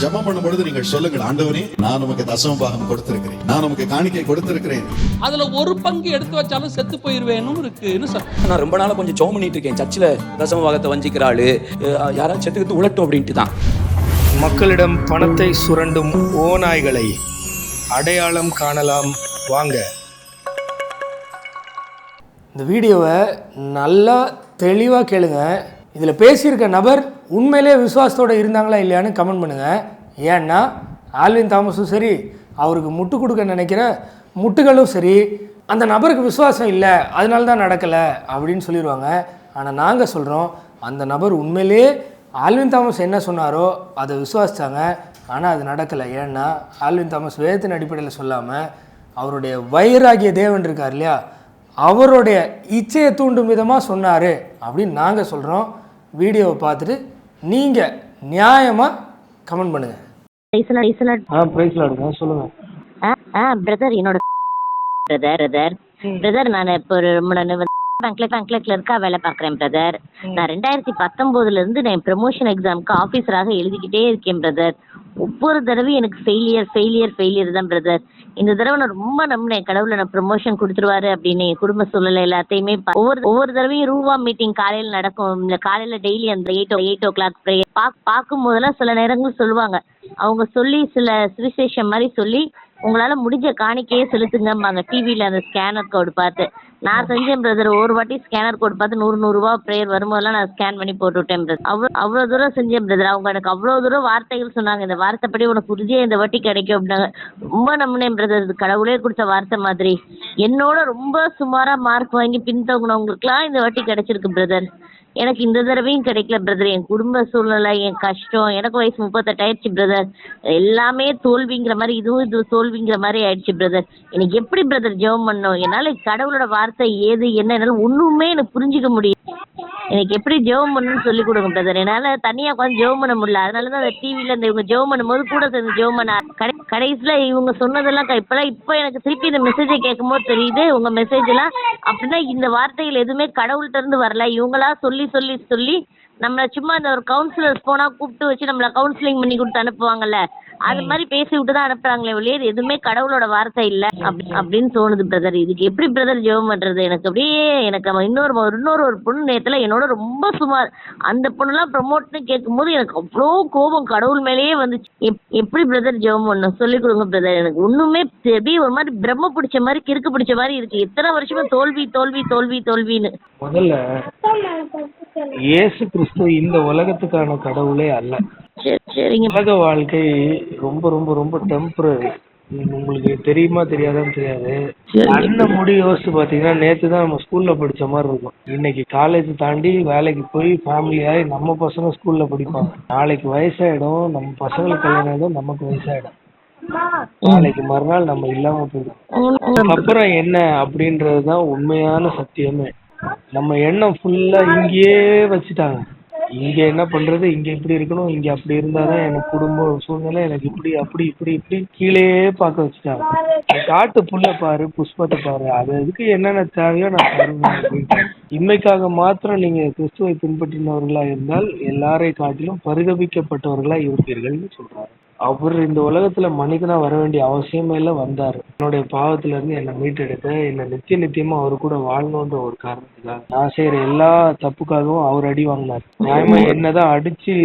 ஜெபம் பண்ணும் பொழுது நீங்கள் சொல்லுங்கள், ஆண்டவரே நான் உமக்கு தசம பாகம் கொடுத்திருக்கிறேன், நான் உமக்கு காணிக்கை கொடுத்திருக்கிறேன். அதுல ஒரு பங்கு எடுத்து வச்சாலும் செத்து போயிருவேனும் இருக்குன்னு சார். நான் ரொம்ப நாளா கொஞ்சம் ஜெபம் பண்ணிட்டு இருக்கேன். சர்ச்சில் தசம பாகத்தை வஞ்சிக்கிறாள், யாராவது செத்துக்கிட்டு உழட்டும் அப்படின்ட்டு தான். மக்களிடம் பணத்தை சுரண்டும் ஓநாய்களை அடையாளம் காணலாம் வாங்க. இந்த வீடியோவை நல்லா தெளிவாக கேளுங்க. இதில் பேசியிருக்க நபர் உண்மையிலே விசுவாசத்தோடு இருந்தாங்களா இல்லையான்னு கமெண்ட் பண்ணுங்கள். ஏன்னா ஆல்வின் தாமஸும் சரி, அவருக்கு முட்டு கொடுக்க நினைக்கிற முட்டுகளும் சரி, அந்த நபருக்கு விசுவாசம் இல்லை, அதனால தான் நடக்கலை அப்படின்னு சொல்லிடுவாங்க. ஆனால் நாங்கள் சொல்கிறோம், அந்த நபர் உண்மையிலே ஆல்வின் தாமஸ் என்ன சொன்னாரோ அதை விசுவாசித்தாங்க. ஆனால் அது நடக்கலை. ஏன்னா ஆல்வின் தாமஸ் வேதத்தின் அடிப்படையில் சொல்லாமல் அவருடைய வைராகிய தேவன் இருக்கார் இல்லையா, அவருடைய இச்சையை தூண்டும் விதமாக சொன்னார் அப்படின்னு நாங்கள் சொல்கிறோம். வீடியோவை பார்த்துட்டு நீங்கள் நியாயமாக கமெண்ட் பண்ணுங்கள். பிரதர் என்னோட பிரதர் நான் இப்போ பேங்க்ல கிளர்க்கா வேலை பார்க்குறேன் பிரதர். நான் 2019 இருந்து நான் ப்ரமோஷன் எக்ஸாமுக்கு ஆஃபீஸராக எழுதிக்கிட்டே இருக்கேன் பிரதர். ஒவ்வொரு தடவையும் எனக்கு ஃபெயிலியர் தான் பிரதர். இந்த தடவை நான் ரொம்ப நம்பினேன், கடவுளை நான் ப்ரமோஷன் கொடுத்துருவாரு அப்படின்னு. என் குடும்ப சூழ்நிலை எல்லாத்தையுமே ஒவ்வொரு தடவையும் ரூவா மீட்டிங் காலையில் நடக்கும். இந்த காலையில் டெய்லி அந்த 8 o'clock ப்ரேயர் பார்க்கும் போதெல்லாம் சில நேரங்கள் சொல்லுவாங்க, அவங்க சொல்லி சில சுவிசேஷம் மாதிரி சொல்லி உங்களால் முடிஞ்ச காணிக்கையே செலுத்துங்கம்பாங்க டிவியில் அந்த ஸ்கேனர் கோடு பார்த்து. நான் செஞ்சேன் பிரதர். ஒரு வாட்டி ஸ்கேனர் கோடு பார்த்து 100 ரூபா ப்ரேயர் வரும்போதெல்லாம் நான் ஸ்கேன் பண்ணி போட்டு விட்டேன் பிரதர். அவ்வளோ தூரம் செஞ்சேன் பிரதர். அவங்க எனக்கு அவ்வளோ தூரம் வார்த்தைகள் சொன்னாங்க, இந்த வார்த்தைப்படி உனக்கு உறுதியாக இந்த வாட்டி கிடைக்கும் அப்படின்னாங்க. ரொம்ப நம்பினேன் பிரதர். இது கடவுளே கொடுத்த வார்த்தை மாதிரி. என்னோட ரொம்ப சுமாராக மார்க் வாங்கி பின்தங்கினவங்களுக்குலாம் இந்த வாட்டி கிடைச்சிருக்கு பிரதர். எனக்கு இந்த தடவையும் கிடைக்கல பிரதர். என் குடும்ப சூழ்நிலை, என் கஷ்டம், எனக்கு வயசு 38 ஆயிடுச்சு பிரதர். எல்லாமே தோல்விங்கிற மாதிரி, இது தோல்விங்கிற மாதிரி ஆயிடுச்சு பிரதர். எனக்கு எப்படி பிரதர் ஜெபம் பண்ணணும்? என்னால் கடவுளோட வார்த்தை ஏது என்ன என்னால் ஒன்றுமே எனக்கு புரிஞ்சிக்க முடியும். எனக்கு எப்படி ஜெபம் பண்ணணும்னு சொல்லி கொடுங்க பிரதர். என்னால் தனியாக உட்காந்து ஜெபம் பண்ண முடியல. அதனால தான் அந்த டிவியில் இந்த இவங்க ஜெபம் பண்ணும்போது கூட சேர்ந்து ஜெபம் பண்ண கடைசியில் இவங்க சொன்னதெல்லாம் இப்போ எனக்கு திருப்பி இந்த மெசேஜை கேட்கும்போது தெரியுது, உங்கள் மெசேஜெல்லாம் அப்படின்னா இந்த வார்த்தைகள் எதுவுமே கடவுள்கிட்ட இருந்து வரல. இவங்களா சொல்லி நம்மளை சும்மா இந்த ஒரு கவுன்சிலர்ஸ் போனால் கூப்பிட்டு வச்சு நம்மளை கவுன்சிலிங் பண்ணி கொடுத்து அனுப்புவாங்கல்ல, அது மாதிரி பேசி விட்டு தான் அனுப்புறாங்களே ஒழிய இது எதுவுமே கடவுளோட வார்த்தை இல்லை அப்படின்னு தோணுது பிரதர். இதுக்கு எப்படி பிரதர் ஜெபம் பண்ணுறது? எனக்கு அப்படியே எனக்கு இன்னொரு ஒரு பொண்ணு நேரத்தில் என்னோட ரொம்ப சுமார், அந்த பொண்ணுலாம் ப்ரமோட்னு கேட்கும்போது எனக்கு அவ்வளோ கோபம் கடவுள் மேலேயே வந்துச்சு. எப்படி பிரதர் ஜெபம் பண்ணணும் சொல்லி கொடுங்க பிரதர். எனக்கு ஒன்றுமே அப்படியே ஒரு மாதிரி பிரம்ம பிடிச்ச மாதிரி கிறுக்கு பிடிச்ச மாதிரி இருக்கு. எத்தனை வருஷமா தோல்வின்னு. முதல்ல இயேசு கிறிஸ்து இந்த உலகத்துக்கான கடவுளே அல்ல. சரிங்க. உலக வாழ்க்கை ரொம்ப ரொம்ப ரொம்ப டெம்பரரி. உங்களுக்கு தெரியுமா தெரியாதான்னு தெரியாது. அண்ணன் முடி யோசிச்சு பாத்தீங்கன்னா நேத்து தான் நம்ம ஸ்கூல்ல படிச்ச மாதிரி இருக்கும். இன்னைக்கு காலேஜ் தாண்டி வேலைக்கு போய் ஃபேமிலியாகி நம்ம பசங்க ஸ்கூல்ல படிப்பாங்க. நாளைக்கு வயசாயிடும், நம்ம பசங்களுக்கு கல்யாணம் ஆயிடும், நமக்கு வயசாயிடும். நாளைக்கு மறுநாள் நம்ம இல்லாம போயிடும். அப்புறம் என்ன அப்படின்றதுதான் உண்மையான சத்தியமே. நம்ம எண்ணம் ஃபுல்லா இங்கேயே வச்சுட்டாங்க. இங்க என்ன பண்றது, இங்க இப்படி இருக்கணும், இங்க அப்படி இருந்தாதான் எனக்கு குடும்ப சூழ்நிலை, எனக்கு இப்படி அப்படி இப்படி கீழே பார்க்க வச்சுட்டாங்க. காட்டு புல்ல பாரு, புஷ்பத்தை பாரு, அது அதுக்கு என்னென்ன தேவையோ நான் தருவேன். இன்மைக்காக மாத்திரம் நீங்க கிறிஸ்துவை பின்பற்றினவர்களா இருந்தால் எல்லாரை காட்டிலும் பரிதபிக்கப்பட்டவர்களா இருப்பீர்கள்னு சொல்றாரு. அவர் இந்த உலகத்துல மனிதனா வர வேண்டிய அவசியமே இல்ல, வந்தாரு. என்னுடைய பாவத்துல இருந்து என்னை மீட்டெடுக்க, என்னை நித்தியமா அவரு கூட வாழணுன்ற ஒரு காரணத்துக்காக, நான் செய்யற எல்லா தப்புக்காகவும் அவர் அடி வாங்கினார். நியாயமா என்னதான் அடிச்சு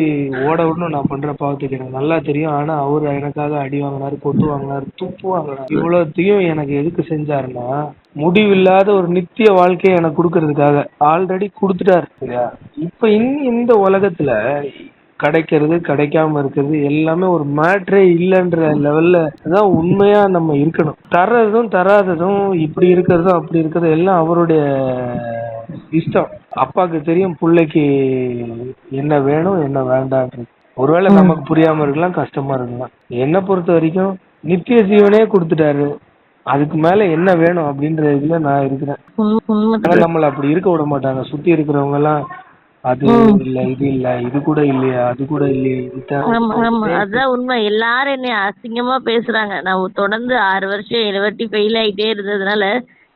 ஓட விடணும் நான் பண்ற பாவத்துக்கு எனக்கு நல்லா தெரியும். ஆனா அவர் எனக்காக அடி வாங்கினாரு, கொட்டு வாங்கினாரு, துப்பு வாங்கினாரு. இவ்வளவுத்தையும் எனக்கு எதுக்கு செஞ்சாருன்னா, முடிவில்லாத ஒரு நித்திய வாழ்க்கையை எனக்கு கொடுக்கறதுக்காக. ஆல்ரெடி கொடுத்துட்டாரு. சரியா? இப்ப இந்த உலகத்துல கிடைக்கிறது கிடைக்காம இருக்கிறது எல்லாமே ஒரு மேட்ரே இல்லைன்ற லெவல்ல தான் உண்மையா நம்ம இருக்கணும். தர்றதும் தராததும், இப்படி இருக்கிறதும் அப்படி இருக்கிறதும் எல்லாம் அவருடைய இஷ்டம். அப்பாவுக்கு தெரியும் பிள்ளைக்கு என்ன வேணும் என்ன வேண்டான்றது. ஒருவேளை நமக்கு புரியாம இருக்கலாம், கஷ்டமா இருக்கலாம். என்னை பொறுத்த வரைக்கும் நித்திய ஜீவனே கொடுத்துட்டாரு. அதுக்கு மேல என்ன வேணும் அப்படின்ற இதுல நான் இருக்கிறேன். நம்மள அப்படி இருக்க விட மாட்டாங்க சுத்தி இருக்கிறவங்க எல்லாம். அது இல்ல, இது இல்ல, இது கூட இல்லையா, அது கூட இல்லையா, அதான் உண்மை. எல்லாரும் என்ன அசிங்கமா பேசுறாங்க. நான் தொடர்ந்து 6 வருஷம் 7 வாட்டி ஃபெயில் ஆயிட்டே இருந்ததுனால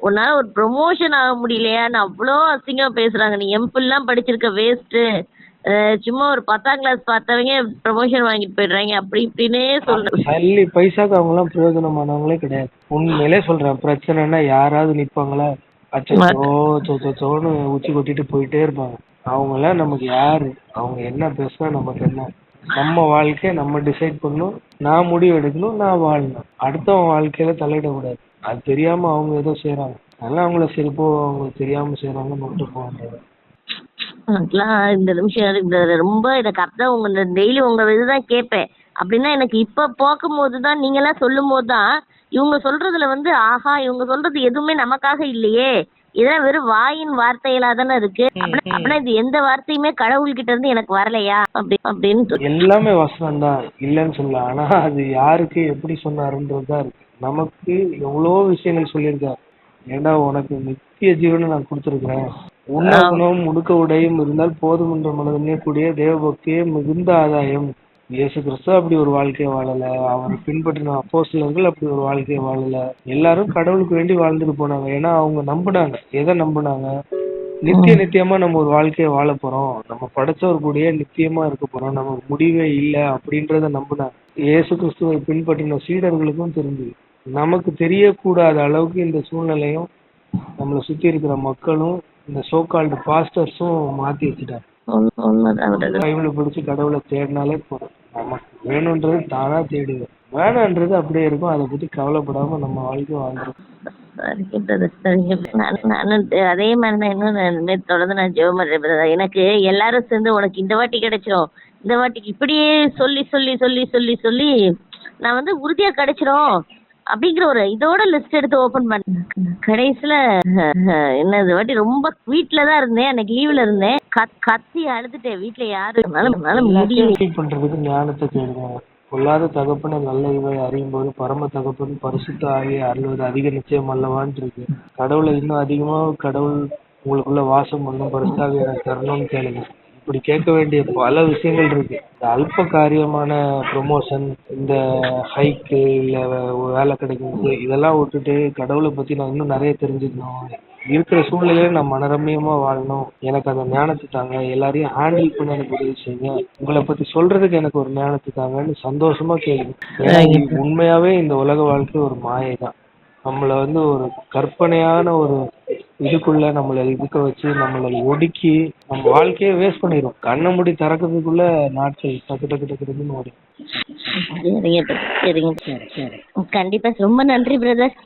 உன்னால ஒரு ப்ரொமோஷன் ஆக முடியலையான்னு அவ்வளோ அசிங்கமா பேசுறாங்க. நீ எம்பிள்லாம் படிச்சிருக்க வேஸ்ட்டு, சும்மா ஒரு 10ஆம் கிளாஸ் பார்த்தவங்க ப்ரமோஷன் வாங்கிட்டு போயிடுறாங்க அப்படி இப்படின்னே சொல்றேன். சல்லி பைசாக்கு அவங்கலாம் பிரயோஜனமானவங்களே கிடையாது. உண்மையிலே சொல்றேன், பிரச்சனைன்னா யாராவது நிப்பாங்களா? அச்சோன்னு உச்சி கொட்டிட்டு போயிட்டே இருப்பாங்க. அவங்கெல்லாம் நமக்கு யாரு? அவங்க என்ன பேசுனா நமக்கு என்ன? நம்ம வாழ்க்கைய நம்ம டிசைட் பண்ணணும், நான் முடிவு எடுக்கணும், நான் வாழணும். அடுத்தவங்க வாழ்க்கையில தலையிடக்கூடாது. அது தெரியாம அவங்க ஏதோ செய்யறாங்க, அதெல்லாம் அவங்கள சரி போ, அவங்களுக்கு தெரியாம செய்யறாங்கன்னு மட்டும் போக. அதெல்லாம் இந்த நிமிஷம் இந்த ரொம்ப எனக்கு அதான் உங்க டெய்லி உங்க இதுதான் கேட்பேன். அப்படின்னா எனக்கு இப்ப பார்க்கும்போது தான் நீங்க எல்லாம் சொல்லும் போது தான் இவங்க சொல்றதுல வந்து ஆஹா இவங்க சொல்றது எதுவுமே நமக்காக இல்லையே, இதெல்லாம் வெறும் வாயின் வார்த்தைகளா தானே இருக்கு. அப்படின்னா இது எந்த வார்த்தையுமே கடவுள்கிட்ட இருந்து எனக்கு வரலையா அப்படின்னு எல்லாமே வசனம் தான், இல்லைன்னு சொல்லல. ஆனா அது யாருக்கு எப்படி சொன்னாருன்றதுதான் இருக்கு. நமக்கு எவ்வளோ விஷயங்கள் சொல்லியிருக்காரு. ஏன்னா உனக்கு நித்திய ஜீவனை நான் கொடுத்துருக்கிறேன், உண்ண உணவும் முடுக்க உடையும் இருந்தால் போதும் என்ற மனதிலே கூடிய தேவபக்தியே மிகுந்த ஆதாயம். இயேசு கிறிஸ்து அப்படி ஒரு வாழ்க்கையை வாழல, அவரை பின்பற்றின அப்போஸ்தலர்கள் அப்படி ஒரு வாழ்க்கையை வாழல. எல்லாரும் கடவுளுக்கு வேண்டி வாழ்ந்துட்டு போனாங்க. ஏன்னா அவங்க நம்பினாங்க. எதை நம்பினாங்க? நித்தியமா நம்ம ஒரு வாழ்க்கையை வாழ போறோம், நம்ம படைச்சவர் கூடயே நித்தியமா இருக்க போறோம், நமக்கு முடிவே இல்லை அப்படின்றத நம்பினாங்க. இயேசு கிறிஸ்துவை பின்பற்றின சீடர்களுக்கும் தெரிஞ்சு நமக்கு தெரியக்கூடாத அளவுக்கு இந்த சூழ்நிலையும் நம்மளை சுத்தி இருக்கிற மக்களும் இந்த சோகால்டு பாஸ்டர்ஸும் மாத்தி வச்சுட்டாங்க. பைபிளை பிடிச்சி கடவுளை தேடினாலே போதும், நமக்கு வேணும்ன்றது தானா தேடுவேன், வேணான்றது அப்படியே இருக்கும். அதை பத்தி கவலைப்படாம நம்ம வாழ்க்கை வாழ்ந்துரும். அதே மாதிரிதான் இன்னும் தொடர்ந்து நான் ஜெபம் பண்றேன். எனக்கு எல்லாரும் சேர்ந்து உனக்கு இந்த வாட்டி கிடைச்சிரும், இந்த வாட்டிக்கு இப்படியே சொல்லி சொல்லி சொல்லி சொல்லி சொல்லி நான் வந்து உறுதியா கிடைச்சிரும் அப்படிங்கிற ஒரு இதோட லிஸ்ட் எடுத்து ஓபன் பண்ண கடைசியில என்ன இந்த வாட்டி ரொம்ப வீட்டுலதான் இருந்தேன். அன்னைக்கு லீவ்ல இருந்தேன், கத்தி அழுதுட்டேன். வீட்டுல யாரும் முடியல பண்றதுக்கு ஞானத்தை தேடுங்க. பொல்லாத தகப்பனை நல்ல இவை அறியும் போது பரம தகப்பன் பரிசுத்த ஆகிய அருள்வது அதிக நிச்சயம் அல்லவான் இருக்கு. கடவுளை இன்னும் அதிகமா கடவுள் உங்களுக்குள்ள வாசம் பண்ணும் பரிசுத்தாக எனக்கு தரணும்னு கேளுங்க. இப்படி கேட்க வேண்டிய பல விஷயங்கள் இருக்கு. இந்த அல்ப காரியமான ப்ரொமோஷன், இந்த ஹைக்கு, இல்ல வேலை கிடைக்கிறது, இதெல்லாம் விட்டுட்டு கடவுளை பத்தி நான் இன்னும் நிறைய தெரிஞ்சுக்கணும், இருக்கிற சூழ்நிலையில நான் மனரம்யமா வாழணும், எனக்கு அந்த ஞானத்தை தாங்க, எல்லாரையும் ஹேண்டில் பண்ண எனக்கு உதவி செய்யுங்க, உங்களை பத்தி சொல்றதுக்கு எனக்கு ஒரு ஞானத்தை தாங்கன்னு சந்தோஷமா கேளுங்க. ஏன்னா உண்மையாவே இந்த உலக வாழ்க்கை ஒரு மாயை தான். நம்மளை வந்து ஒரு கற்பனையான ஒரு இதுக்குள்ள நம்மளை இதுக்க வச்சு நம்மளை ஒடுக்கி நம்ம வாழ்க்கையை வேஸ்ட் பண்ணிடும். கண்ணை மூடி திறக்கிறதுக்குள்ள நாட்கள் டக்கு டக்கு டக்கு டக்குன்னு ஓடும். சரிங்க சரிங்க கண்டிப்பா ரொம்ப நன்றி பிரதர்.